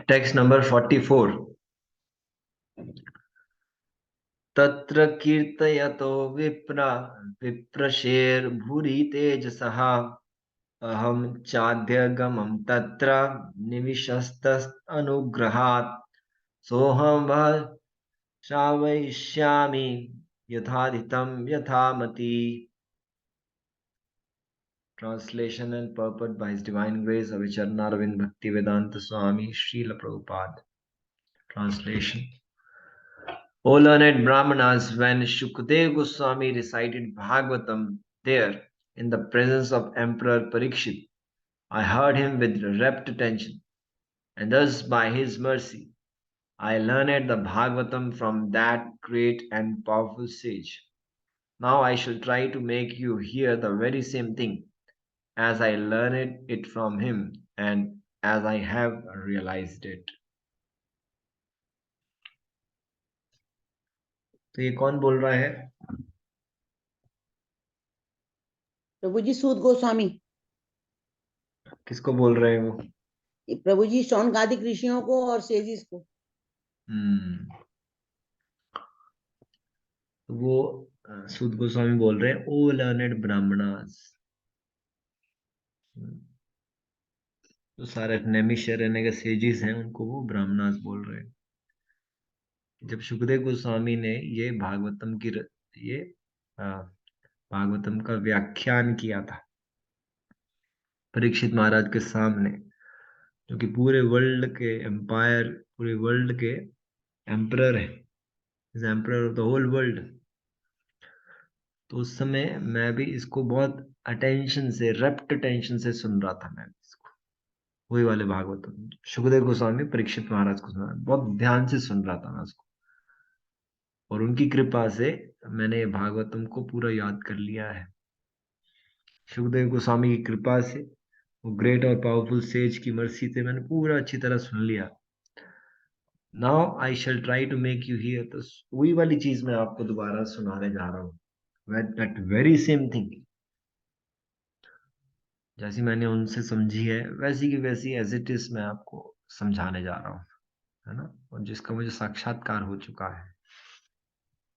Text number 44. Tatra kirtayato viprasher bhuri tejasah aham chadhyagamam tatra nivishastas anugrahat soham shavaishyami yathaditam yathamati. Translation and purport by His Divine Grace Avicharnaravind Bhaktivedanta Swami Srila Prabhupada. Translation. O learned Brahmanas, when Shukdev Goswami recited Bhagavatam there in the presence of Emperor Parikshit, I heard him with rapt attention, and thus by his mercy I learned the Bhagavatam from that great and powerful sage. Now I shall try to make you hear the very same thing as I learned it from him and as I have realized it. तो ये कौन बोल रहा है? प्रभु जी सूत गोस्वामी। किसको बोल रहे हैं वो? प्रभु जी शौनकादिक ऋषियों को और सेजिस को। वो सूत गोस्वामी बोल रहे हैं ओ लर्नेड ब्राह्मणास। तो सारे नैमिषारण्य के सेजिस हैं उनको वो ब्राह्मणास बोल रहे हैं। जब सुखदेव गोस्वामी ने ये भागवतम का व्याख्यान किया था परीक्षित महाराज के सामने, जो कि पूरे वर्ल्ड के एम्पायर, पूरे वर्ल्ड के एम्परर है, is emperor of the whole world. तो उस समय मैं भी इसको बहुत अटेंशन से, रैप्ट अटेंशन से सुन रहा था। मैं इसको वही वाले भागवतम सुखदेव गोस्वामी परीक्षित महाराज को सुना, बहुत ध्यान से सुन रहा था मैं उसको, और उनकी कृपा से मैंने भागवतम को पूरा याद कर लिया है। सुखदेव गोस्वामी की कृपा से, वो ग्रेट और पावरफुल सेज की मर्सी से मैंने पूरा अच्छी तरह सुन लिया। Now I shall try to make you hear, तो वही वाली चीज मैं आपको दोबारा सुनाने जा रहा हूँ, दैट वेरी सेम थिंग। जैसी मैंने उनसे समझी है वैसी की वैसी एज इट इज मैं आपको समझाने जा रहा हूँ, है ना, और जिसका मुझे साक्षात्कार हो चुका है।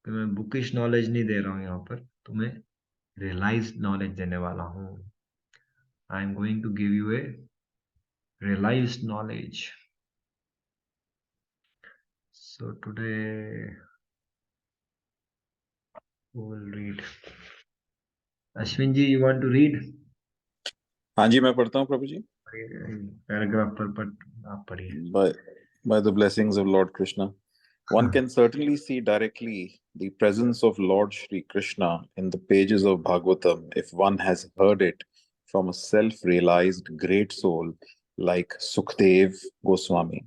कि मैं बुकिश नॉलेज नहीं दे रहा हूँ यहाँ पर, तुम्हें रियलाइज्ड नॉलेज देने वाला हूँ। I am going to give you a realized knowledge. So today we will read. Ashwin ji, you want to read? हाँ जी, मैं पढ़ता हूँ प्रभु जी। पैराग्राफ पर आप पढ़िए। By the blessings of Lord Krishna, one can certainly see directly the presence of Lord Shri Krishna in the pages of Bhagavatam if one has heard it from a self-realized great soul like Sukhdev Goswami.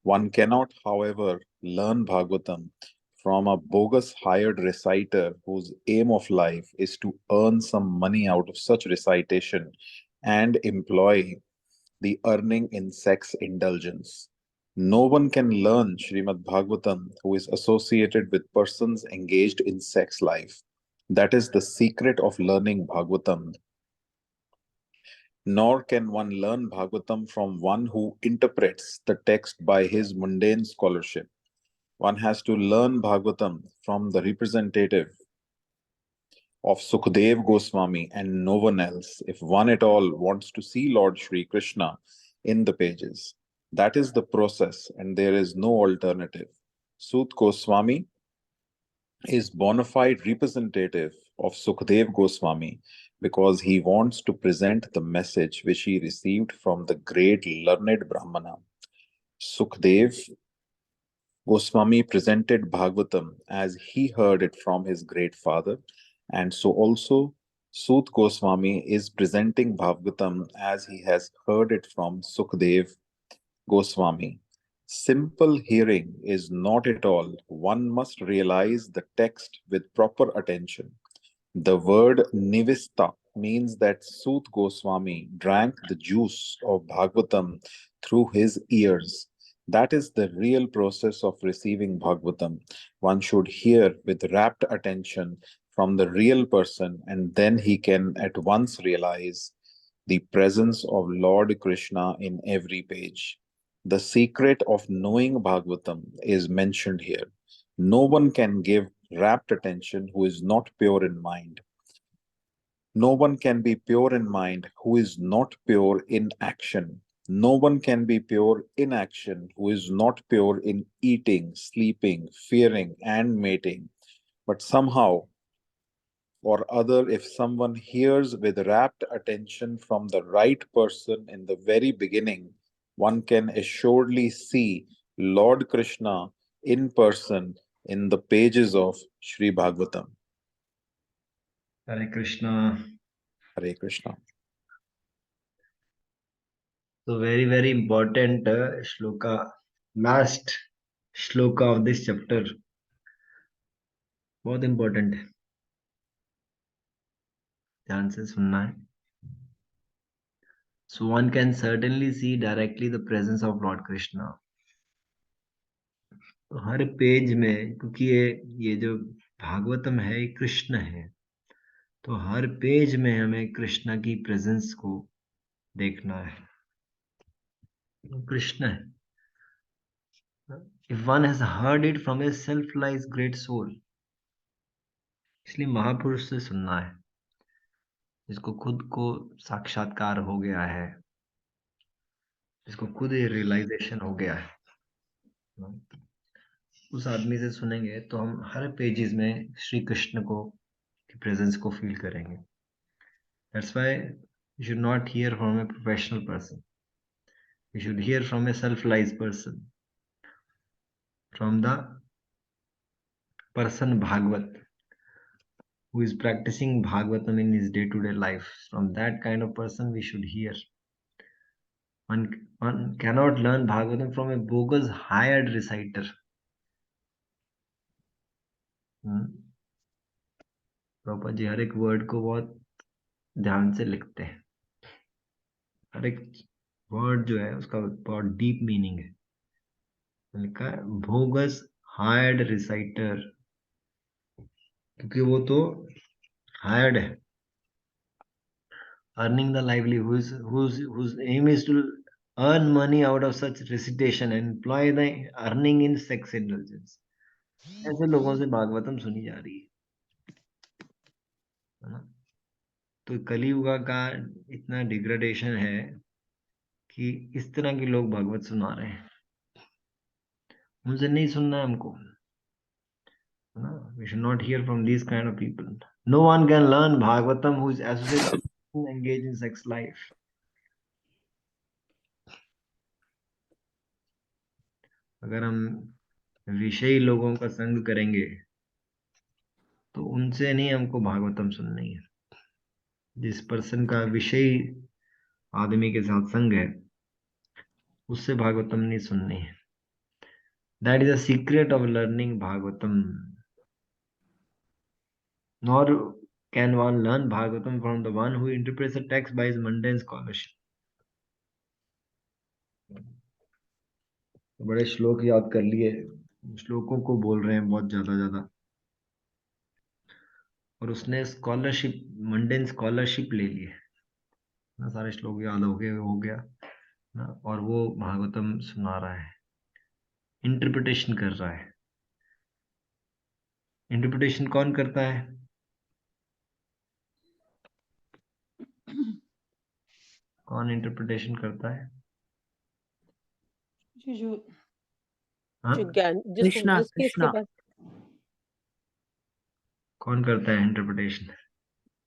One cannot, however, learn Bhagavatam from a bogus hired reciter whose aim of life is to earn some money out of such recitation and employ the earning in sex indulgence. No one can learn Srimad Bhagavatam who is associated with persons engaged in sex life. That is the secret of learning Bhagavatam. Nor can one learn Bhagavatam from one who interprets the text by his mundane scholarship. One has to learn Bhagavatam from the representative of Sukhdev Goswami and no one else if one at all wants to see Lord Shri Krishna in the pages. That is the process and there is no alternative. Sut Goswami is bona fide representative of Sukhdev Goswami because he wants to present the message which he received from the great learned Brahmana. Sukhdev Goswami presented Bhagavatam as he heard it from his great father, and so also Sut Goswami is presenting Bhagavatam as he has heard it from Sukhdev Goswami. Simple hearing is not at all. One must realize the text with proper attention. The word nivista means that Sut Goswami drank the juice of Bhagavatam through his ears. That is the real process of receiving Bhagavatam. One should hear with rapt attention from the real person, and then he can at once realize the presence of Lord Krishna in every page. The secret of knowing Bhagavatam is mentioned here. No one can give rapt attention who is not pure in mind. No one can be pure in mind who is not pure in action. No one can be pure in action who is not pure in eating, sleeping, fearing, and mating. But somehow or other, if someone hears with rapt attention from the right person in the very beginning, one can assuredly see Lord Krishna in person in the pages of Sri Bhagavatam. Hare Krishna. Hare Krishna. So very, very important shloka, last shloka of this chapter. बहुत important है, ध्यान से सुनना है. So one can certainly see directly the presence of Lord Krishna. तो हर page में, क्योंकि ये जो भागवतम है ये कृष्ण है, तो हर पेज में हमें कृष्ण की प्रेजेंस को देखना है. कृष्ण है. If one has heard it from a self-realized great soul, इसलिए महापुरुष से सुनना है, जिसको खुद को साक्षात्कार हो गया है, जिसको खुद ये रियलाइजेशन हो गया है, उस आदमी से सुनेंगे तो हम हर पेजेस में श्री कृष्ण को की प्रेजेंस को फील करेंगे. That's why you should not hear from a professional person. You should hear from a self-realized person, from the person Bhagavad, who is practicing Bhagavatam in his day-to-day life. From that kind of person we should hear. One cannot learn Bhagavatam from a bogus hired reciter. Prabhupada ji हर एक word को बहुत ध्यान से लिखते हैं. हर एक word जो है उसका बहुत डीप मीनिंग है. लिखा है बोगस हायर्ड रिसाइटर, क्योंकि वो तो हायर्ड है. Earning the livelihood, whose aim is to earn money out of such recitation and employ the earning in sex indulgence. ऐसे लोगों से भागवतम सुनी जा रही है ना. तो कलियुग का इतना डिग्रेडेशन है कि इस तरह के लोग भागवत सुना रहे हैं. उनसे नहीं सुनना है हमको, है ना. We should not hear from these kind of people. No one can learn Bhagavatam who is associated with engaged in sex life. अगर हम विषयी लोगों का संग करेंगे तो उनसे नहीं हमको भागवतम सुननी है. जिस पर्सन का विषयी आदमी के साथ संग है उससे भागवतम नहीं सुननी है. That is the secret of learning Bhagavatam. Nor can one learn Bhagavatam from the one who interprets the text by his mundane scholarship. बड़े श्लोक याद कर लिए, श्लोकों को बोल रहे हैं बहुत ज्यादा, और उसने स्कॉलरशिप, मंडेन स्कॉलरशिप ले ली है ना. सारे श्लोक याद हो गया ना, और वो भागवतम सुना रहा है, इंटरप्रिटेशन कर रहा है. इंटरप्रिटेशन कौन करता है? कौन इंटरप्रिटेशन करता है? जो हाँ, ज्ञान कृष्णा जिसके इसके कृष्णा पास कौन करता है इंटरप्रिटेशन? जो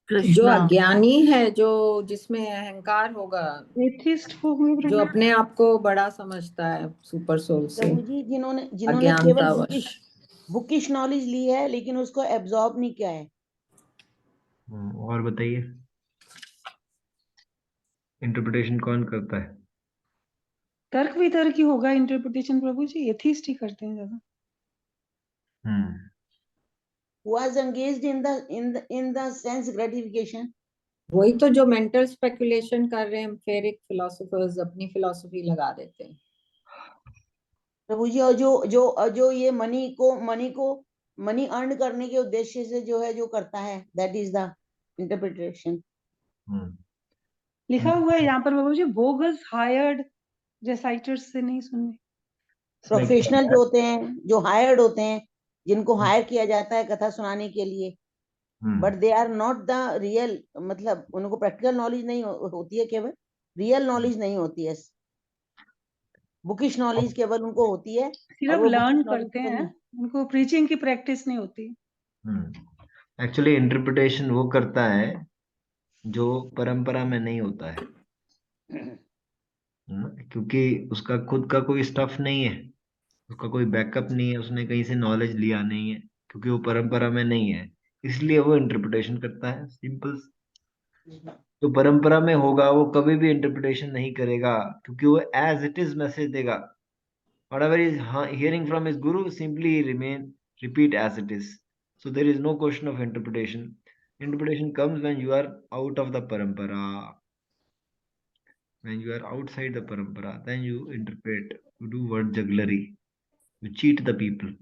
कृष्णा अज्ञानी है, जो जिसमें अहंकार होगा, एथिस्ट होंगे जो अपने आप को बड़ा समझता है सुपर सोल से, प्रभु जी जिन्होंने केवल अज्ञानतावश. बुकिश नॉलेज ली है लेकिन उसको एब्जॉर्ब नहीं किया है. और बताइए, इंटरप्रिटेशन कौन करता है? तर्क वितर्क ही होगा इंटरप्रिटेशन प्रभु जी, एथिस्ट ही करते हैं ज्यादा. Who was engaged in the sense gratification. वही तो जो मेंटल स्पेकुलेशन कर रहे हैं, फेरिक फिलोसोफर्स अपनी फिलोसफी लगा देते हैं. प्रभु जी, और जो ये मनी अर्न करने के उद्देश्य से जो है जो करता है, दैट इज द इंटरप्रिटेशन. लिखा हुआ है यहाँ पर प्रभु जी, बोगस हायर्ड रेसाइटर्स से नहीं सुनने। इसमें क्या प्रोफेशनल है? जो होते हैं, जो हायर्ड होते हैं, जिनको हायर किया जाता है कथा सुनाने के लिए, but they are not the real, मतलब उनको प्रैक्टिकल नॉलेज नहीं होती है, केवल रियल नॉलेज नहीं होती है, बुकिश नॉलेज केवल उनको होती है, और सिर्फ वो बुकिश लर्न नॉलेज करते को हैं, नहीं। उनको प्रीचिंग की प्रैक्टिस नहीं होती। एक्चुअली इंटरप्रिटेशन वो करता है जो परंपरा में नहीं होता है। क्योंकि उसका खुद का कोई स्टफ नहीं है, उसका कोई बैकअप नहीं है, उसने कहीं से नॉलेज लिया नहीं है, क्योंकि वो परंपरा में नहीं है, इसलिए वो इंटरप्रिटेशन करता है, सिंपल। तो परंपरा में होगा वो कभी भी इंटरप्रिटेशन नहीं करेगा, क्योंकि वो एज इट इज मैसेज देगा। whatever is hearing from his guru, simply remain repeat as it is. So there is no question of interpretation. Interpretation comes when you are out of the parampara. When you are outside the parampara, then you interpret, you do word jugglery, you cheat the people,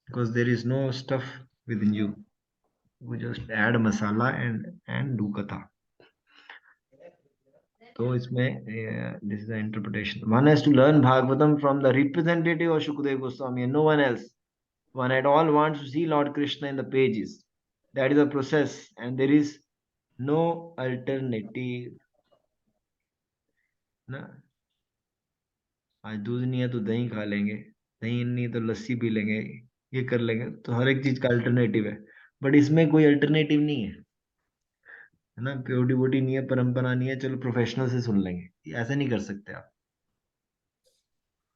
because there is no stuff within you. You just add masala and do katha. So इसमें this is the interpretation. One has to learn Bhagavatam from the representative of Shukadeva Goswami and no one else. One at all wants to see Lord Krishna in the pages. That is a process, and there is no alternative. ना, आज दूध नहीं है तो दही खा लेंगे, दही नहीं है तो लस्सी पी लेंगे, ये कर लेंगे, तो हर एक चीज का अल्टरनेटिव है। बट इसमें कोई अल्टरनेटिव नहीं है ना, प्योर डिवोटी नहीं है, परंपरा नहीं है, चलो प्रोफेशनल से सुन लेंगे, ऐसे नहीं कर सकते आप,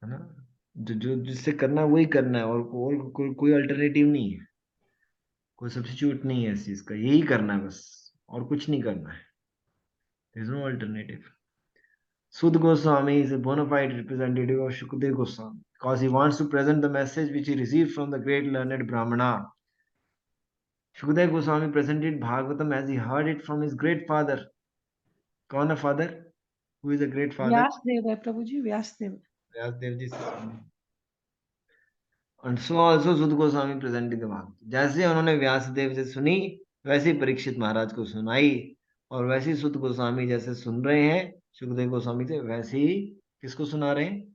है ना। जो जो जिससे करना है वही करना है, और कोई अल्टरनेटिव नहीं है, कोई सब्स्टिट्यूट नहीं है इस चीज का, यही करना है बस, और कुछ नहीं करना है। There is no alternative. Sud Goswami is a bona fide representative of Shukadeva Goswami because he wants to present the message which he received from the great learned Brahmana. Shukadeva Goswami presented Bhagavatam as he heard it from his great father. कौन है father? Who is a great father? Vyasdev है प्रभु जी, व्यासदेव। व्यासदेव जी से सुनी। And so also Sud Goswami presented the Bhagavatam. जैसे उन्होंने व्यासदेव से सुनी, वैसे ही परीक्षित महाराज को सुनाई, और वैसे ही सुद गोस्वामी जैसे सुन रहे हैं सुखदेव गोस्वामी से, वैसे ही किसको सुना रहे हैं?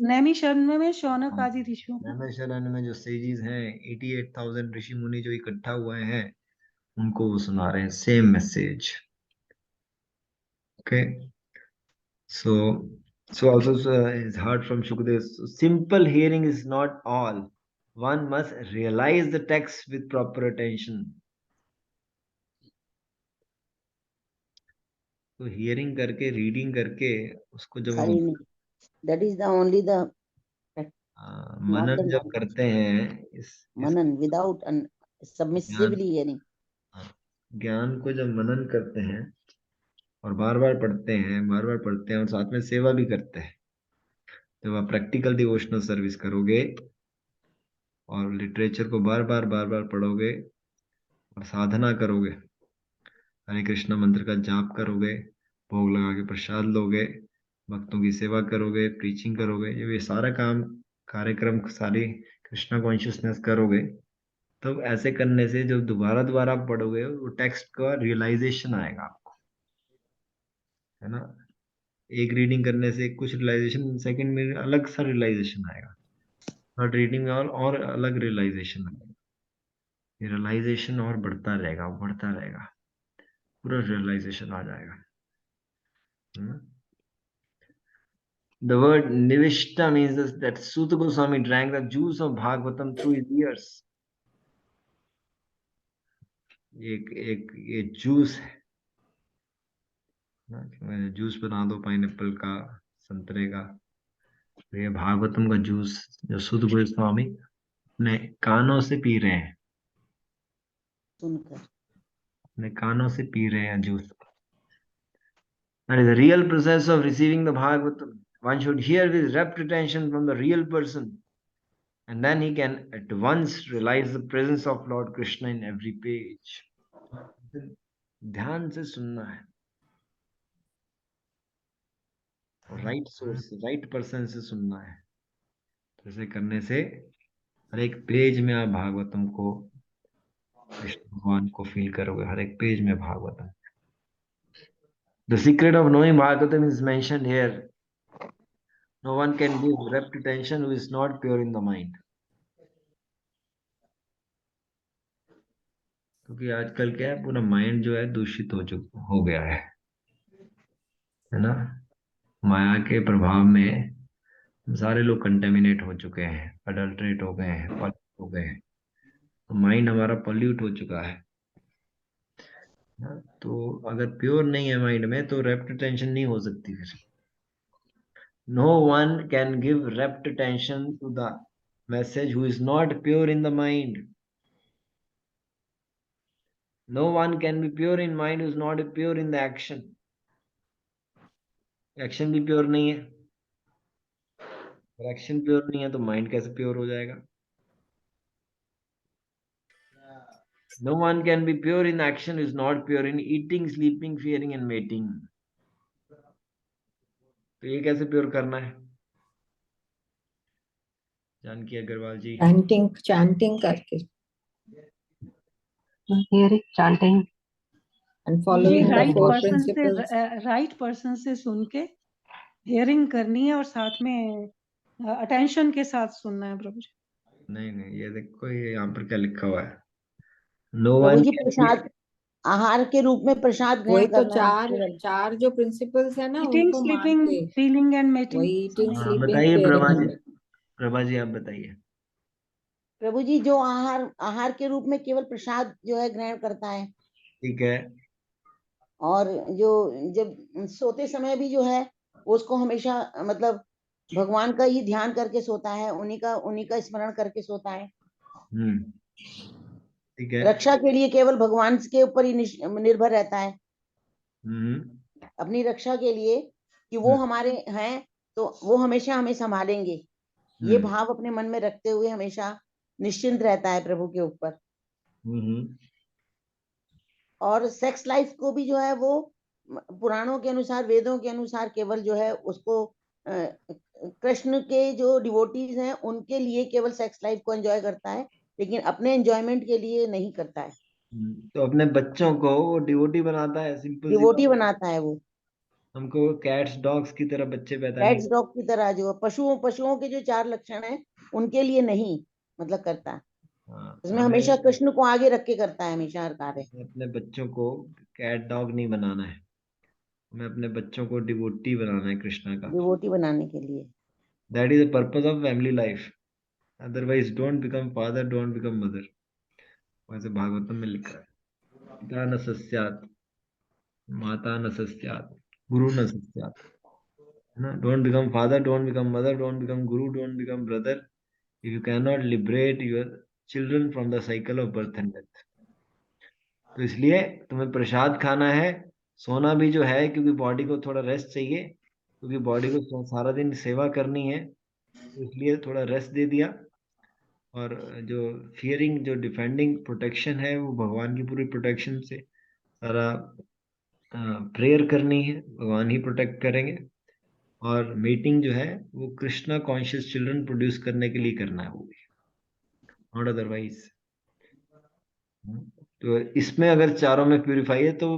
नैमी शरण में शौनक आदि ऋषियों को। नैमिषारण्य में जो सेजीज हैं, 88,000 ऋषि मुनि जो इकट्ठा हुए हैं, उनको वो सुना रहे हैं same message. Okay, so also is heard from Shukdev. So simple hearing is not all. One must realize the text with proper attention. तो हियरिंग करके, रीडिंग करके उसको जब हम खाली नहीं, that is the only the not the मनन जब knowledge. करते हैं इस मनन without and ज्ञान, submissively hearing. ज्ञान को जब मनन करते हैं और बार बार पढ़ते हैं, बार बार पढ़ते हैं और साथ में सेवा भी करते हैं, जब आप प्रैक्टिकल डिवोशनल सर्विस करोगे और लिटरेचर को बार बार पढ़ोगे और साधना करोगे, हरे कृष्णा मंत्र का जाप करोगे, भोग लगा के प्रसाद लोगे, भक्तों की सेवा करोगे, प्रीचिंग करोगे, जब ये सारा काम कार्यक्रम सारी कृष्णा कॉन्शियसनेस करोगे, तब ऐसे करने से जब दोबारा दोबारा पढ़ोगे वो टेक्स्ट का रियलाइजेशन आएगा आपको, है ना। एक रीडिंग करने से कुछ रियलाइजेशन, सेकंड में अलग सा रियलाइजेशन आएगा, थर्ड रीडिंग में और अलग रियलाइजेशन आएगा, ये रियलाइजेशन और बढ़ता रहेगा, पूरा रियलाइजेशन आ जाएगा। The word nivishta means that Suta Goswami drank the juice of Bhagavatam through his ears. ये जूस है ना, जूस बना दो पाइनएप्पल का, संतरे का, तो ये भागवतम का जूस जो सुध गोस्वामी अपने कानों से पी रहे हैं, सुनकर। अपने कानों से पी रहे हैं juice. That is the real process of receiving the Bhagavatam. One should hear with rapt attention from the real person, and then he can at once realize the presence of Lord Krishna in every page. ध्यान से सुनना है, right source, right person से सुनना है। तो ऐसे करने से हर एक पेज में आप भागवतम को, कृष्ण भगवान को फील करोगे, हर एक पेज में Bhagavatam. The secret of knowing Bhagavatam is mentioned here. No one can give rapt attention who is not pure in the mind. क्योंकि आजकल क्या है, पूरा माइंड जो है दूषित हो गया है ना। माया के प्रभाव में सारे लोग कंटेमिनेट हो चुके हैं, अडल्ट्रेट हो गए हैं, पॉल्यूट हो गए हैं। तो माइंड हमारा पॉल्यूट हो चुका है ना? तो अगर प्योर नहीं है माइंड में तो रेप्ट टेंशन नहीं हो सकती फिर। No one can give rapt attention to the message who is not pure in the mind. No one can be pure in mind who is not pure in the action. Action भी प्योर नहीं है, और action pure नहीं है तो mind कैसे pure हो जाएगा? No one can be pure in action is not pure in eating, sleeping, fearing and mating. तो ये कैसे प्योर करना है? जानकी अग्रवाल जी। चैंटिंग करके hearing, chanting, and following the right four person से principles. राइट पर्सन से सुन के हियरिंग करनी है और साथ में अटेंशन के साथ सुनना है प्रभु जी। नहीं नहीं, ये देखो ये यहाँ पर क्या लिखा हुआ है। नो प्रभु वन जी प्रसाद आहार के रूप में प्रसाद वही ग्रहण तो करना है। चार जो प्रिंसिपल्स है ना ईटिंग, उनको मान स्लीपिंग, के, फीलिंग एंड मेटिंग। वही ईटिंग, स्लीपिंग, बताइए प्रभा जी, फेयरिंग। प्रभा जी आप बताइए। प्रभु जी जो आहार के रूप में केवल प्रसाद जो है ग्रहण करता है, ठीक है, और जो जब सोते समय भी जो है उसको हमेशा मतलब भगवान का ही ध्यान करके सोता है, उन्हीं का स्मरण करके सोता है। ठीक है। रक्षा के लिए केवल भगवान के ऊपर ही निर्भर रहता है, अपनी रक्षा के लिए कि वो हमारे हैं तो वो हमेशा हमें संभालेंगे, ये भाव अपने मन में रखते हुए हमेशा निश्चिंत रहता है प्रभु के ऊपर। और सेक्स लाइफ को भी जो है वो पुराणों के अनुसार, वेदों के अनुसार केवल जो है उसको कृष्ण के जो डिवोटीज हैं उनके लिए केवल सेक्स लाइफ को एंजॉय करता है, लेकिन अपने एंजॉयमेंट के लिए नहीं करता है। तो अपने बच्चों को वो डिवोटी बनाता है, सिंपल सी डिवोटी बात। बनाता है वो। हमको कैट्स डॉग्स की तरह बच्चे पैदा नहीं। कैट्स डॉग की तरह जो पशुओं के जो 4 लक्षण हैं उनके लिए नहीं मतलब करता है, उसमें हमेशा कृष्ण को आगे रख के करता है हमेशा हर कार्य। अपने बच्चों को कैट डॉग नहीं बनाना है, हमें अपने बच्चों को डिवोटी बनाना है कृष्णा का। डिवोटी बनाने के लिए। That is the purpose of family life. Otherwise don't become father, don't become mother. वैसे भागवतम में लिखा है, पिता न सस्यात्, माता न सस्यात्, गुरु न सस्यात्, है ना। Don't become father, don't become mother, don't become guru, don't become brother if you cannot liberate your children from the cycle of birth and death। तो इसलिए तुम्हें प्रसाद खाना है, सोना भी जो है, क्योंकि बॉडी को थोड़ा रेस्ट चाहिए, क्योंकि बॉडी को सारा दिन सेवा करनी है, तो इसलिए थोड़ा रेस्ट दे दिया। और जो फियरिंग, जो डिफेंडिंग प्रोटेक्शन है, वो भगवान की पूरी प्रोटेक्शन से सारा प्रेयर करनी है, भगवान ही प्रोटेक्ट करेंगे। और मीटिंग जो है वो कृष्णा कॉन्शियस चिल्ड्रन प्रोड्यूस करने के लिए करना है, वो भी नॉट अदरवाइज। तो इसमें अगर चारों में प्यूरिफाई है तो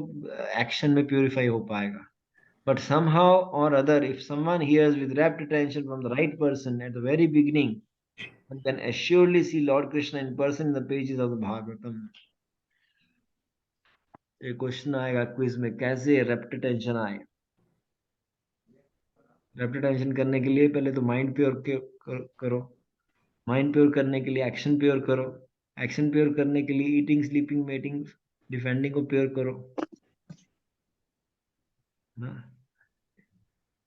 एक्शन में प्यूरिफाई हो पाएगा। But somehow or other, if someone hears with rapt attention from the right person at the very beginning, one can assuredly see Lord Krishna in person in the pages of the Bhagavatam। एक question आएगा quiz में, कैसे rapt attention आए? Rapt attention करने के लिए पहले तो माइंड प्योर करो, माइंड प्योर करने के लिए एक्शन प्योर करो, एक्शन प्योर करने के लिए ईटिंग, स्लीपिंग, मेटिंग, डिफेंडिंग को प्योर करो ना।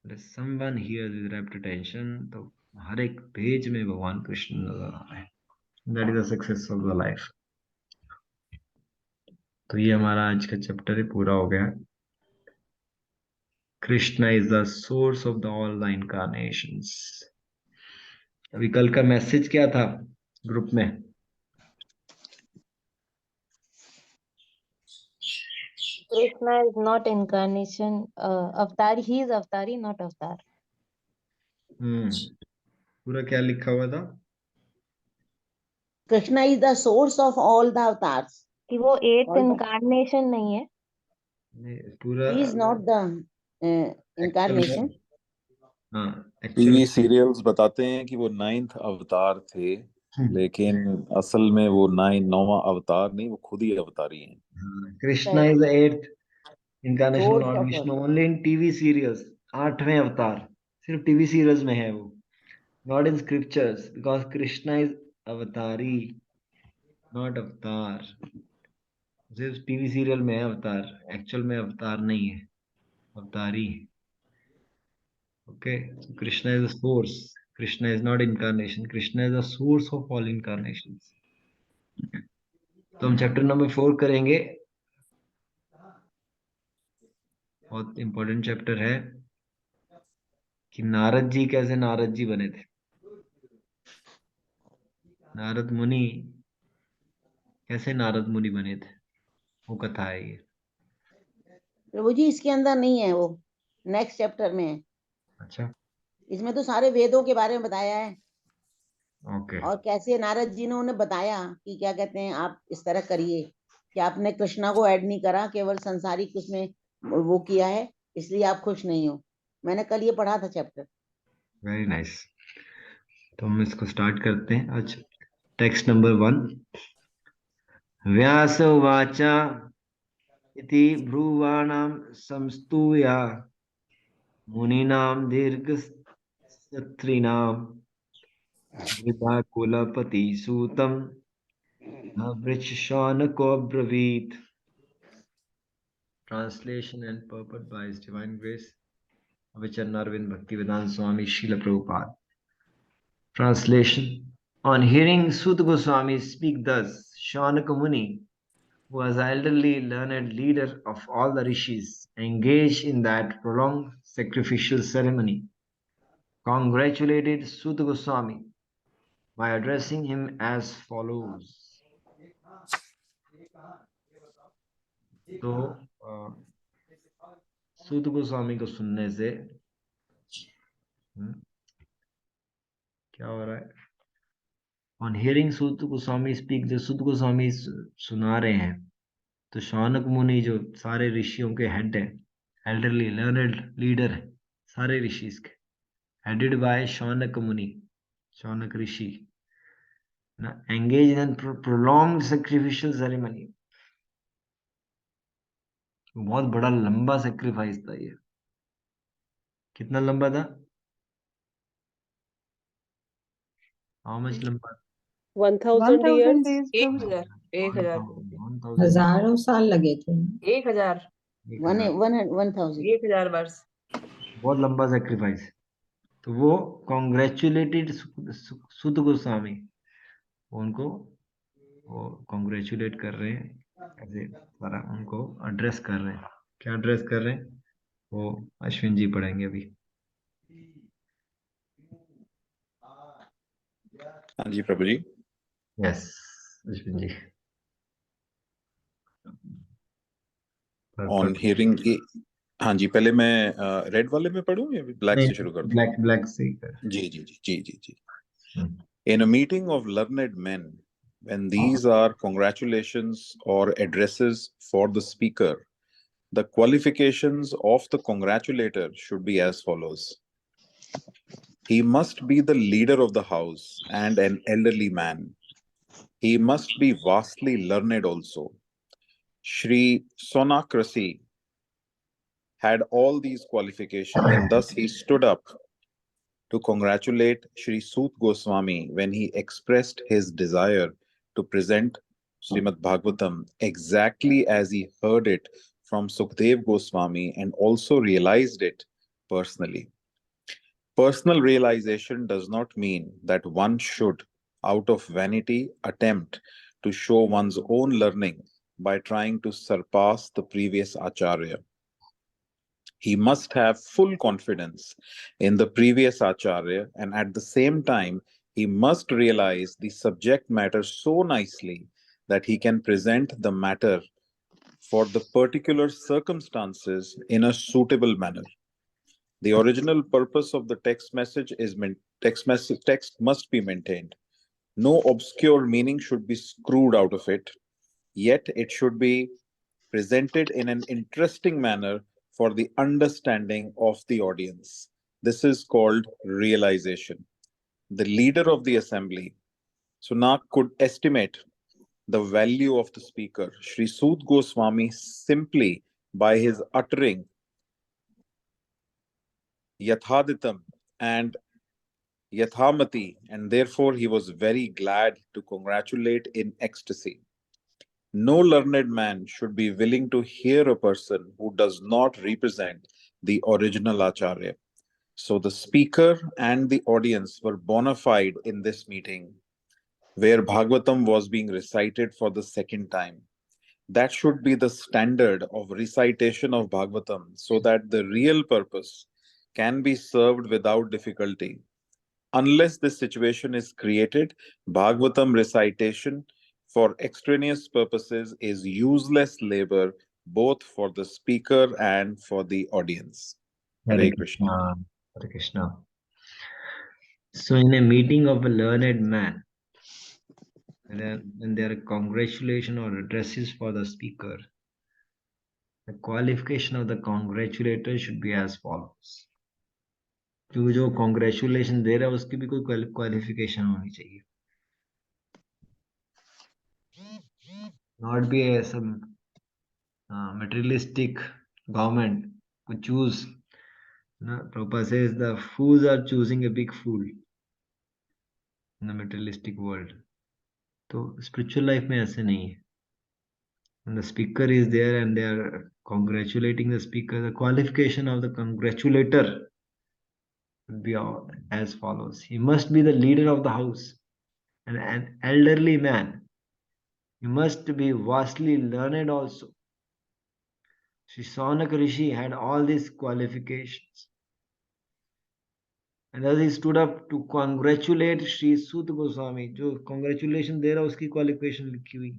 Someone hears with rapt attention, तो हर एक पेज में भगवान कृष्ण नजर आ रहे हैं। That is the success of the life। तो ये हमारा आज का चैप्टर पूरा हो गया। Krishna is the source of the all the incarnations. अभी कल का मैसेज क्या था ग्रुप में? Krishna is not incarnation, avatar. He is avatari, not avatar. पूरा क्या लिखा हुआ था? Krishna is the source of all the avatars, कि वो एक इनकारनेशन नहीं है। पूरा He is not the actual में, incarnation. हाँ टीवी एक्चुअल सीरियल्स बताते हैं कि वो 9th अवतार थे, लेकिन असल में वो 9वां अवतार नहीं, वो खुद ही अवतारी हैं। Krishna is the 8th incarnation Source Lord of Vishnu only in TV serials, 8वें अवतार सिर्फ टीवी सीरियल्स में है वो, not in scriptures, because Krishna is avatari not avatar. सिर्फ टीवी सीरियल में है अवतार, एक्चुअल में अवतार नहीं है, अवतारी। Okay, Krishna is the source, Krishna is not incarnation, Krishna is the source of all incarnations. तो हम चैप्टर नंबर 4 करेंगे, बहुत इंपॉर्टेंट चैप्टर है कि नारद जी कैसे नारद जी बने थे, नारद मुनि कैसे नारद मुनि बने थे, वो कथा है ये। प्रभु जी इसके अंदर नहीं है, वो नेक्स्ट चैप्टर में है। अच्छा, इसमें तो सारे वेदों के बारे में बताया है, ओके, और कैसे नारद जी ने उन्हें बताया कि क्या कहते हैं आप इस तरह करिए, कि आपने कृष्णा को ऐड नहीं करा, केवल संसारिक उसमें वो किया है, इसलिए आप खुश नहीं हो। मैंने कल ये पढ़ा था चैप्टर। Very nice. तो हम इसको स्टार्ट करते हैं आज। टेक्स्ट नंबर 1, व्यास उवाचा इति ब्रुवाणां संस्तूया मुनीनां दीर्घसत्रिणां वृथा सूतम् अवृच्छशौनको ब्रवीत्। Translation and purport by His Divine Grace, Avicharnarvind Bhaktivedanta Swami Srila Prabhupada. Translation. On hearing Sutta Goswami speak thus, Shaunaka Muni, who was elderly learned leader of all the rishis, engaged in that prolonged sacrificial ceremony, congratulated Sutta Goswami by addressing him as follows. तो सूत गोस्वामी को सुनने से क्या हो रहा है? On hearing Suta Goswami speak, जो सूत गोस्वामी सुना रहे हैं, तो शौनक मुनि जो सारे ऋषियों के हेड हैं, एल्डरली लर्नड लीडर है सारे ऋषिस के, headed by Shaunaka Muni, Shaunaka Rishi, engage in prolonged sacrificial ceremony. बहुत बड़ा लंबा सेक्रीफाइस था ये। कितना लंबा था? हाउ मच लंबा? 1000 years, 1000 days प्रभु जी। 1000 हजारों साल लगे थे। 1000 1000 1000 वर्ष। बहुत लंबा सेक्रीफाइस। तो वो कॉन्ग्रेचुलेटेड सुत गोस्वामी, उनको वो कॉन्ग्रेचुलेट कर रहे हैं, ऐसे सारा उनको एड्रेस कर रहे हैं। क्या एड्रेस कर रहे हैं वो अश्विन जी पढ़ेंगे अभी। हाँ जी Prabhu ji. Yes Ashwin ji. On hearing, हाँ जी, पहले मैं रेड वाले में पढ़ूं या ब्लैक से शुरू कर दूं? ब्लैक से ही कर। जी जी जी जी जी जी। In a meeting of learned men, when these are congratulations or addresses for the speaker, the qualifications of the congratulator should be as follows. He must be the leader of the house and an elderly man. He must be vastly learned also. Sri Sonakrasi had all these qualifications, and thus he stood up to congratulate Sri Sut Goswami when he expressed his desire to present Srimad Bhagavatam exactly as he heard it from Sukdev Goswami and also realized it personally. Personal realization does not mean that one should, out of vanity, attempt to show one's own learning by trying to surpass the previous Acharya. He must have full confidence in the previous Acharya, and at the same time, he must realize the subject matter so nicely that he can present the matter for the particular circumstances in a suitable manner. The original purpose of the text message is text must be maintained. No obscure meaning should be screwed out of it, yet it should be presented in an interesting manner for the understanding of the audience. This is called realization. The leader of the assembly, Sunak, could estimate the value of the speaker, Sri Sud Goswami, simply by his uttering Yathaditam and Yathamati, and therefore he was very glad to congratulate in ecstasy. No learned man should be willing to hear a person who does not represent the original Acharya. So the speaker and the audience were bona fide in this meeting, where Bhagavatam was being recited for the second time. That should be the standard of recitation of Bhagavatam, so that the real purpose can be served without difficulty. Unless this situation is created, Bhagavatam recitation for extraneous purposes is useless labor, both for the speaker and for the audience. Hare Krishna. Hare Krishna. So in a meeting of a learned man, when there are congratulations or addresses for the speaker, the qualification of the congratulator should be as follows. जो congratulation दे रहा है उसकी भी कोई qualification होनी चाहिए. Not be some materialistic government could choose. Prabhupada says the fools are choosing a big fool in the materialistic world. So spiritual life में ऐसे नहीं है. When the speaker is there and they are congratulating the speaker, the qualification of the congratulator would be as follows. He must be the leader of the house and an elderly man. He must be vastly learned also. Sri Sanak Rishi had all these qualifications. And as he stood up to congratulate Sri Sut Goswami, जो congratulation दे रहा उसकी qualification लिखी हुई.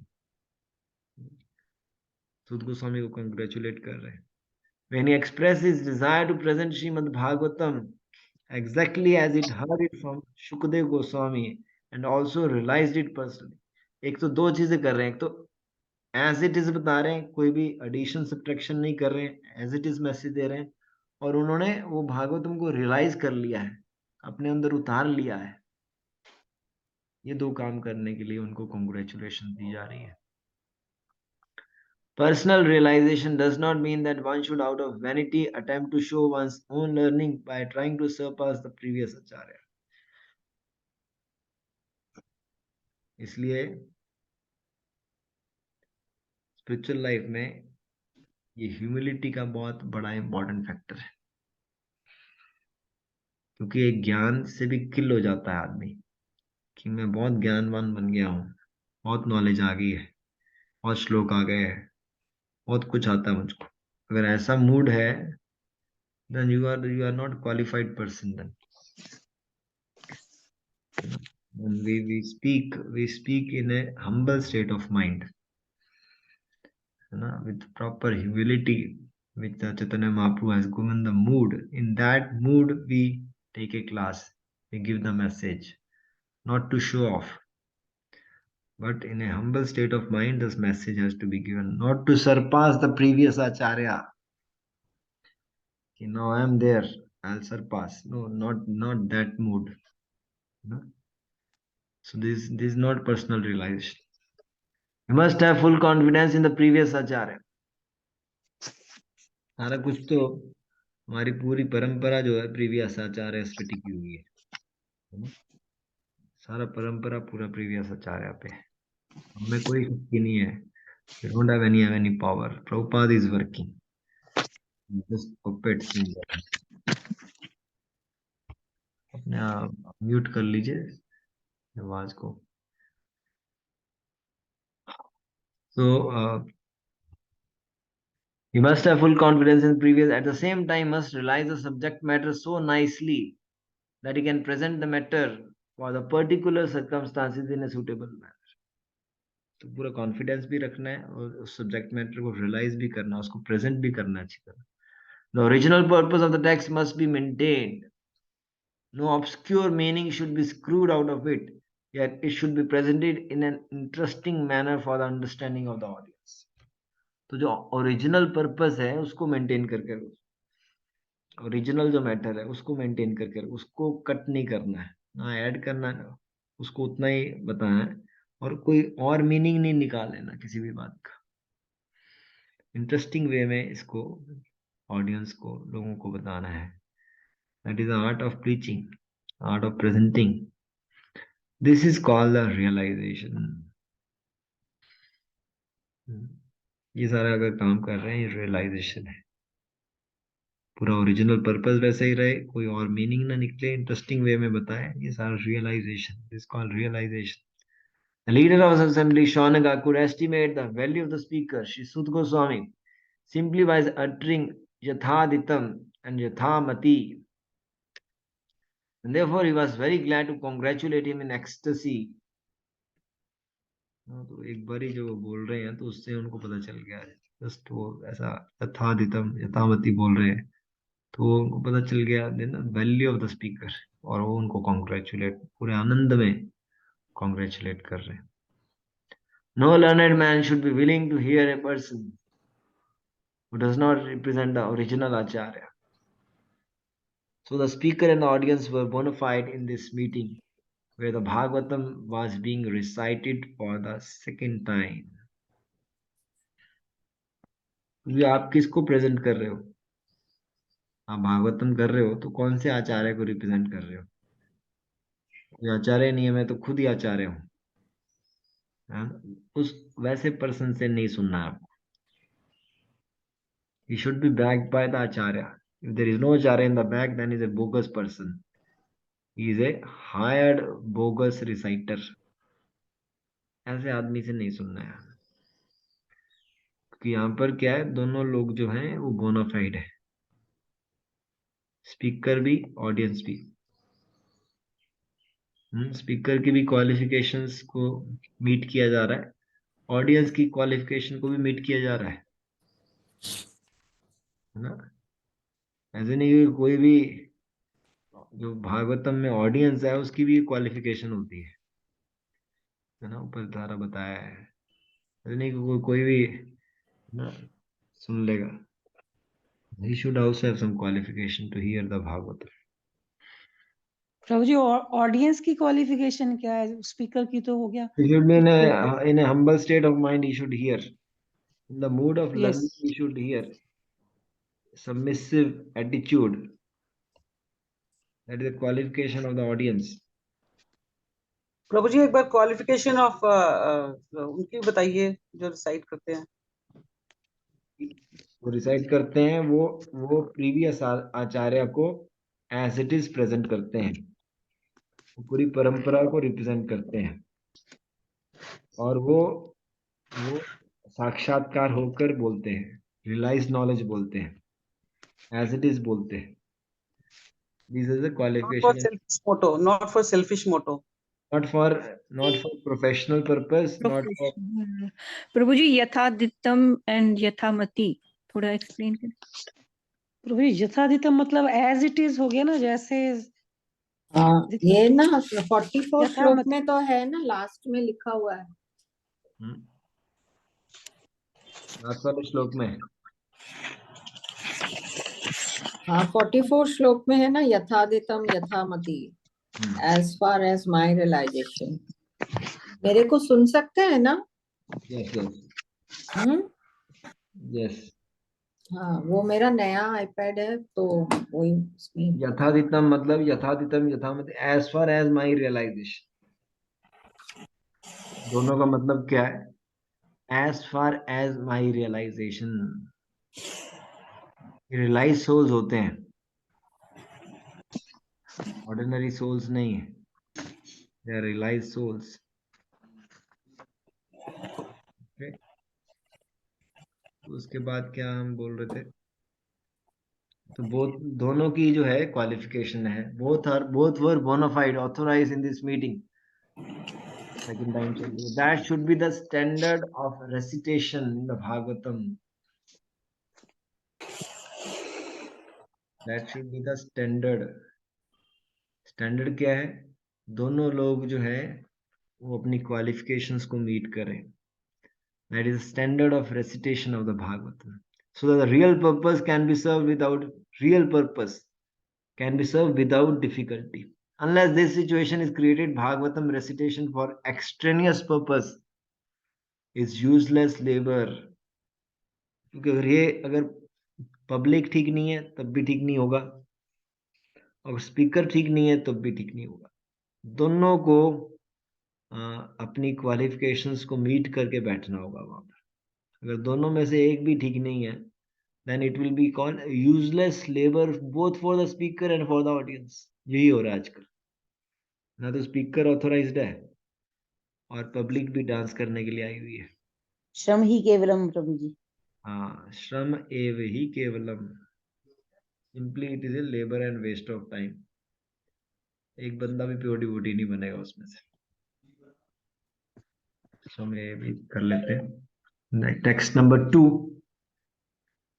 Sut Goswami को congratulate कर रहे हैं. When he expressed his desire to present Srimad Bhagavatam exactly as it heard it from Shukdev Goswami and also realized it personally. एक तो दो चीजें कर रहे हैं. एक तो as it is बता रहे हैं, कोई भी addition subtraction नहीं कर रहे हैं, as it is message दे रहे हैं, और उन्होंने वो भागवतम को रियलाइज कर लिया है, अपने अंदर उतार लिया है. ये दो काम करने के लिए उनको congratulation दी जा रही है. Personal realization does not mean that one should out of vanity attempt to show one's own learning by trying to surpass the previous acharya. इसलिए स्पिरिचुअल लाइफ में ये ह्यूमिलिटी का बहुत बड़ा इंपॉर्टेंट फैक्टर है, क्योंकि एक ज्ञान से भी किल हो जाता है आदमी कि मैं बहुत ज्ञानवान बन गया हूँ, बहुत नॉलेज आ गई है, बहुत श्लोक आ गए हैं, बहुत कुछ आता है मुझको. अगर ऐसा मूड है, then you are not qualified person. Then when we speak in a humble state of mind, with proper humility, which Chaitanya Mahaprabhu has given the mood. In that mood, we take a class, we give the message, not to show off, but in a humble state of mind, this message has to be given, not to surpass the previous acharya. Now I am there, I'll surpass. No, not that mood. So this is not personal realization. You must have full confidence in the previous acharya. सारा कुछ तो हमारी पूरी परंपरा जो है previous आचार्य पे टिकी हुई है. सारा परंपरा पूरा प्रीवियस आचार्य पे है. हमें कोई शक्ति नहीं है. We don't have any power. Prabhupada is working. Just puppets in there. अपने आप म्यूट कर लीजिए आवाज को. So you must have full confidence in previous. At the same time, must realize the subject matter so nicely that he can present the matter for the particular circumstances in a suitable manner. तो पूरा confidence भी रखना है और उस subject matter को realise भी करना है, उसको प्रेजेंट भी करना अच्छी तरह. The original purpose of the text must be maintained. No obscure meaning should be screwed out of it, yet it should be presented in an interesting manner for the understanding of the audience. तो जो original purpose है उसको maintain करके, original जो matter है उसको maintain करके, उसको कट नहीं करना है, ना ऐड करना है, उसको उतना ही बताना है, और कोई और मीनिंग नहीं निकाल लेना किसी भी बात का। इंटरेस्टिंग वे में इसको ऑडियंस को, लोगों को बताना है। That is the art of preaching, art of presenting. This is called the realization. ये सारा अगर काम कर रहे हैं, ये रियलाइजेशन है। पूरा ओरिजिनल पर्पस वैसे ही रहे, कोई और मीनिंग ना निकले, इंटरेस्टिंग वे में बताए, ये सारा realization, this called realization. The leader of the assembly, Shaunaga, could estimate the value of the speaker, Sri Sud Goswami, simply by uttering Yathaditam and Yathamati. And therefore, he was very glad to congratulate him in ecstasy. तो एक बारी जो बोल रहे हैं तो उससे उनको पता चल गया, जस्ट वो ऐसा यथादितम यथामति बोल रहे हैं तो उनको पता चल गया वैल्यू ऑफ द स्पीकर, और वो उनको कॉन्ग्रेचुलेट, पूरे आनंद में कॉन्ग्रेचुलेट कर रहे हैं। No learned man should be willing to hear a person who does not represent the original Acharya. So the speaker and the audience were bona fide in this meeting, where the Bhagavatam was being recited for the second time. क्योंकि आप किसको present कर रहे हो? आप भागवतम कर रहे हो तो कौन से आचार्य को रिप्रेजेंट कर रहे हो? कोई आचार्य नहीं है, मैं तो खुद ही आचार्य हूँ। उस वैसे पर्सन से नहीं सुनना है आपको। He should be backed by the acharya. If there is no acharya in the back, then he is a bogus person. He is a hired bogus reciter. ऐसे आदमी से नहीं सुनना है, क्योंकि यहाँ पर क्या है, दोनों लोग जो हैं वो बोनाफाइड है, स्पीकर भी ऑडियंस भी। स्पीकर की भी क्वालिफिकेशंस को मीट किया जा रहा है, ऑडियंस की क्वालिफिकेशन को भी मीट किया जा रहा है ना। ऐसे नहीं कि कोई भी जो भागवतम में ऑडियंस है उसकी भी क्वालिफिकेशन होती है ना, ऊपर द्वारा बताया है। ऐसे नहीं कि कोई भी ना सुन लेगा। He should also have some qualification to hear the Bhagavatam. प्रभु जी, ऑडियंस की क्वालिफिकेशन क्या है? स्पीकर की तो हो गया। He should be in a humble state of mind. He should hear. In the mood of learning, he should hear. Submissive attitude. That is the qualification of the audience. प्रभु जी, एक बार qualification of उनकी बताइए जो recite करते हैं। वो recite करते हैं, वो प्रीवियस आचार्य को एज इट इज प्रेजेंट करते हैं, वो पूरी परंपरा को रिप्रेजेंट करते हैं, और वो साक्षात्कार होकर बोलते हैं, रियलाइज नॉलेज बोलते हैं, एज इट इज बोलते हैं। This is the qualification, not for selfish motto, not for professional purpose, not for Prabhu ji, यथादितम एंड यथामति थोड़ा एक्सप्लेन करें। प्रभु जी, यथादितम मतलब एज इट इज हो गया ना, जैसे ये ना 44 श्लोक में तो है ना, लास्ट में लिखा हुआ है। लास्ट वाले श्लोक में, हाँ 44 श्लोक में है ना, यथादितम यथामति, as far as my realisation. मेरे को सुन सकते हैं ना? Yes yes. हाँ, वो मेरा नया आईपैड है तो वही उसमें यथादितम मतलब यथादितम यथामति, as far as my realisation, दोनों का मतलब क्या है? As far as my realisation. Realise souls होते हैं, ऑर्डिनरी सोल्स नहीं है, दे आर रियलाइज सोल्स। उसके बाद क्या हम बोल रहे थे? तो दोनों की जो है क्वालिफिकेशन है, both were bonafide authorize in this meeting. Second time चल रही है। That should be the standard of recitation in the Bhagavatam, that should be the standard. Standard क्या है? दोनों लोग जो है वो अपनी क्वालिफिकेशंस को मीट करें, That is the standard of recitation of the Bhagavatam. So that the real purpose can be served without difficulty. Unless this situation is created, Bhagavatam recitation for extraneous purpose is useless labor. क्योंकि अगर public ठीक नहीं है तब भी ठीक नहीं होगा, और स्पीकर ठीक नहीं है तब भी ठीक नहीं होगा. दोनों को अपनी क्वालिफिकेशंस को मीट करके बैठना होगा वहां पर. अगर दोनों में से एक भी ठीक नहीं है, then it will be called useless labor both for the speaker and for the audience. यही हो रहा है आजकल. ना तो स्पीकर ऑथोराइज्ड है और पब्लिक भी डांस करने के लिए आई हुई है. श्रम ही केवलम प्रभु जी. हाँ, श्रम एव ही केवलम. Simply it is a labour and waste of time. एक बंदा भी प्योर डिवोटी नहीं बनेगा उसमें से. तो हम ये भी कर लेते हैं. Text number 2.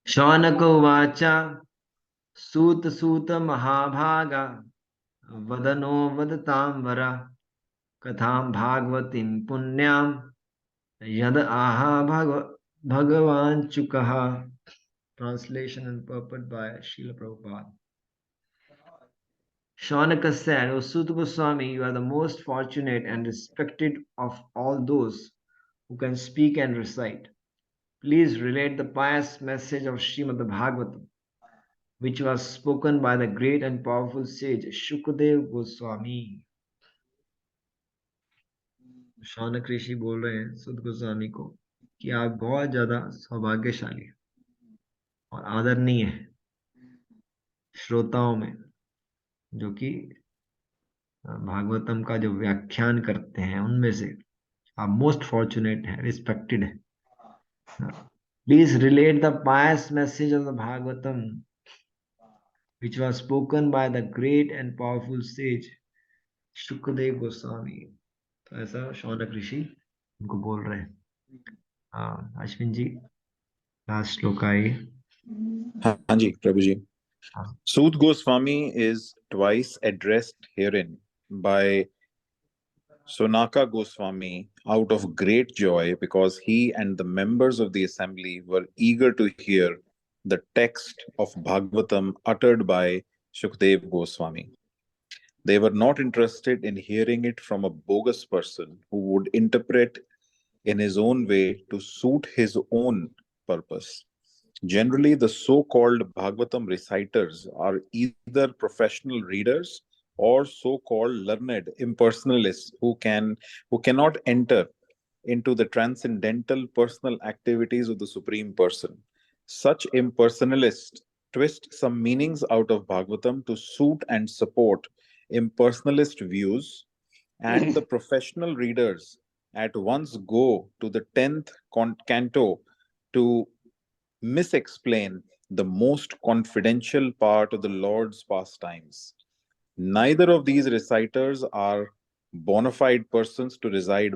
शौनक उवाच सूत सूत महाभागा वदनो वदतां वर कथां भागवतीं पुण्यां यद आहा भगवान चुकः. Translation and purport by Srila Prabhupada. Shaunaka said, O Suta Goswami, you are the most fortunate and respected of all those who can speak and recite. Please relate the pious message of Srimad Bhagavatam, which was spoken by the great and powerful sage Shukadev Goswami. Shaunak ऋषि बोल रहे हैं सुत गोस्वामी को कि आप बहुत ज्यादा सौभाग्यशाली और आदरणीय है श्रोताओं में, जो कि भागवतम का जो व्याख्यान करते हैं उनमें से आप मोस्ट फॉर्चुनेट है, रिस्पेक्टेड है. Please relate the pious message of the Bhagavatam which was spoken by the great and powerful sage Shukadeva Goswami. तो ऐसा शौनक ऋषि उनको बोल रहे हैं. हाँ अश्विन जी, लास्ट श्लोक आइए. हाँ जी प्रभु जी. Sud Goswami is twice addressed herein by Sonaka Goswami out of great joy because he and the members of the assembly were eager to hear the text of Bhagavatam uttered by Shukdev Goswami. They were not interested in hearing it from a bogus person who would interpret in his own way to suit his own purpose. Generally, the so-called Bhagavatam reciters are either professional readers or so-called learned impersonalists who cannot enter into the transcendental personal activities of the Supreme Person. Such impersonalists twist some meanings out of Bhagavatam to suit and support impersonalist views, and the professional readers at once go to the 10th canto to misexplain the most confidential part of the Lord's pastimes. Neither of these reciters are bona fide persons to recite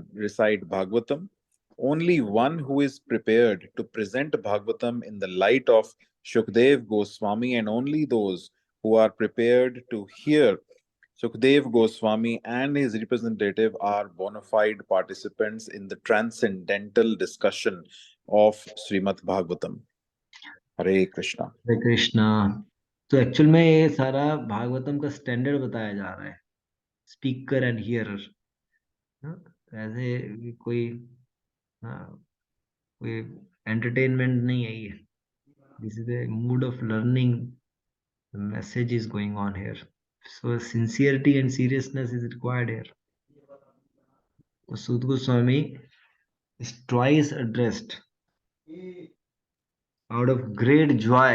Bhagavatam. Only one who is prepared to present Bhagavatam in the light of Shukdev Goswami, and only those who are prepared to hear Shukdev Goswami and his representative are bona fide participants in the transcendental discussion of Srimad Bhagavatam. हरे कृष्णा. हरे कृष्णा. तो actual में ये सारा भागवतम का standard बताया जा रहा है, speaker and hearer. ऐसे कोई कोई एंटरटेनमेंट नहीं है ये. This is a mood off learning. The message is going on here, so sincerity and seriousness is required here. तो सूत Goswami is twice addressed out of great joy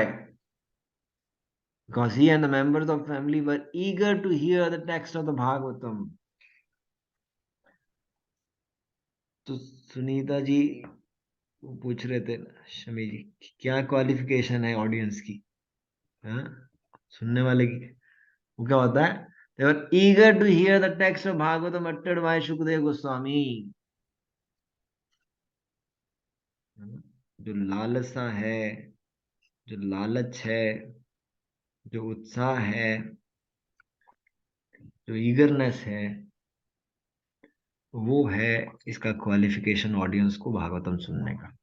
because he and the members of family were eager to hear the text of the Bhagavatam. तो सुनीता जी पूछ रहे थे शमी जी क्या qualification है audience की, हाँ सुनने वाले की. वो क्या होता है? They were eager to hear the text of Bhagavatam uttered by Shukdev Goswami. जो लालसा है, जो लालच है, जो उत्साह है, जो ईगरनेस है, वो है इसका क्वालिफिकेशन ऑडियंस को भागवतम सुनने का,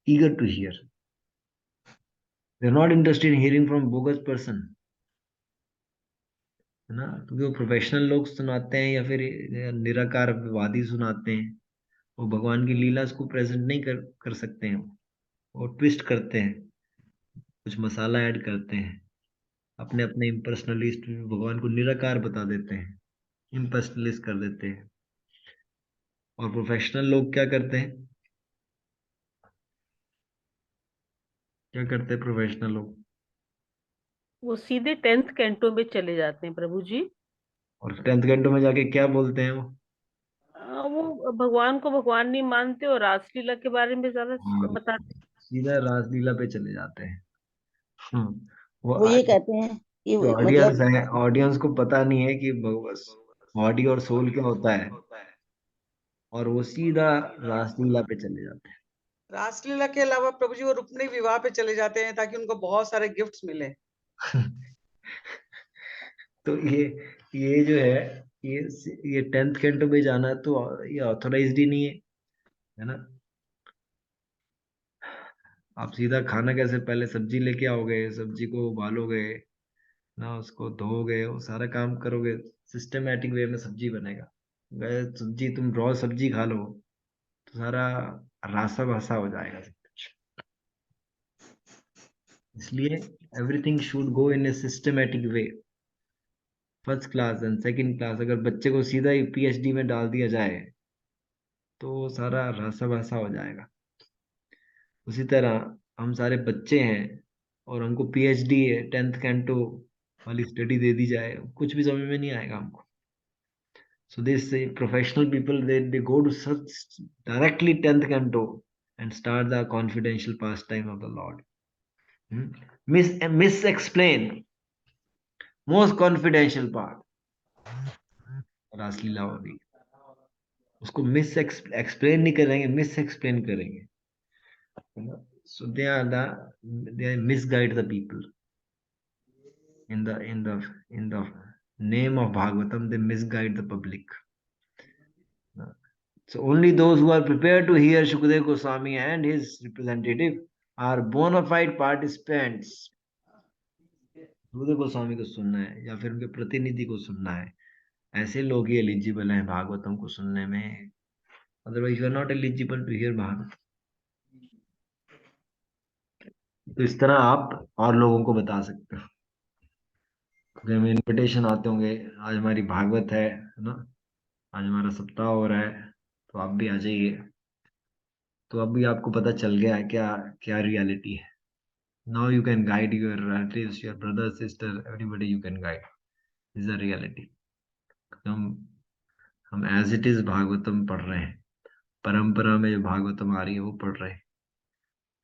eager to hear. They are not interested in hearing from bogus person, है ना, क्योंकि वो प्रोफेशनल लोग सुनाते हैं या फिर निराकारवादी सुनाते हैं, वो भगवान की लीला को प्रेजेंट नहीं कर सकते हैं, वो ट्विस्ट करते हैं, कुछ मसाला ऐड करते हैं, अपने अपने इम्पर्सनलिस्ट भगवान को निराकार बता देते हैं, इम्पर्सनलिस्ट कर देते हैं। और प्रोफेशनल लोग क्या करते हैं, क्या करते हैं प्रोफेशनल लोग? वो सीधे 10th कैंटो में चले जाते हैं प्रभु जी। और 10th कैंटो में जाके क्या बोलते हैं वो? वो भगवान को भगवान नहीं मानते और रासलीला के बारे में ज्यादा हाँ, बताते सीधा रासलीला पे चले जाते हैं। वो वो ये कहते हैं कि जो ऑडियंस मतलब है, ऑडियंस को पता नहीं है कि बॉडी और सोल क्या होता है, और वो सीधा रासलीला पे चले जाते रासलीला के अलावा प्रभु जी वो रुक्मिणी विवाह पे चले जाते हैं ताकि उनको बहुत सारे गिफ्ट्स मिले। हैं। तो ये जो है, ये 10th कैंटो में जाना तो ये ऑथोराइज्ड ही नहीं है ना। आप सीधा खाना कैसे, पहले सब्जी लेके आओगे, सब्जी को उबालोगे ना, उसको धोगे, वो सारा काम करोगे, सिस्टमेटिक वे में सब्जी बनेगा। अगर सब्जी तुम रॉ सब्जी खा लो तो सारा रासा भासा हो जाएगा सब कुछ। इसलिए everything should go in a systematic way, first class and second class. अगर बच्चे को सीधा ही पीएचडी में डाल दिया जाए तो सारा रासा भासा हो जाएगा। उसी तरह हम सारे बच्चे हैं और हमको पीएचडी है 10th कैंटो वाली स्टडी दे दी जाए, कुछ भी समझ में नहीं आएगा हमको। So this professional people, they go to such directly 10th canto and start the confidential pastime of the Lord. Misexplain most confidential part, रासलीला होगी, उसको मिस एक्सप्लेन नहीं करेंगे, मिस एक्सप्लेन करेंगे। So they misguide the people in the name of Bhagavatam. They misguide the public. So only those who are prepared to hear Shukdev Goswami and his representative are bona fide participants. Sukhdev Goswami को सुनना है या फिर उनके प्रतिनिधि को सुनना है, ऐसे लोग ही एलिजिबल हैं भागवतम को सुनने में। Otherwise you are not eligible to hear Bhagavat. तो इस तरह आप और लोगों को बता सकते हो, क्योंकि हमें इनविटेशन आते होंगे, आज हमारी भागवत है ना, आज हमारा सप्ताह हो रहा है, तो आप भी आ जाइए। तो अभी आपको पता चल गया है क्या क्या रियलिटी है। Now you can guide your relatives, your brother, sister, everybody you can guide. This is the reality. हम एज इट इज भागवतम पढ़ रहे हैं, परंपरा में जो भागवतम आ रही है वो पढ़ रहे हैं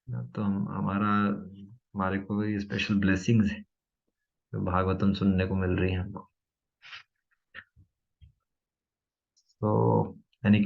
ना, तो हमारे को ये स्पेशल ब्लेसिंग्स है जो भागवतम सुनने को मिल रही है हमको। तो यानी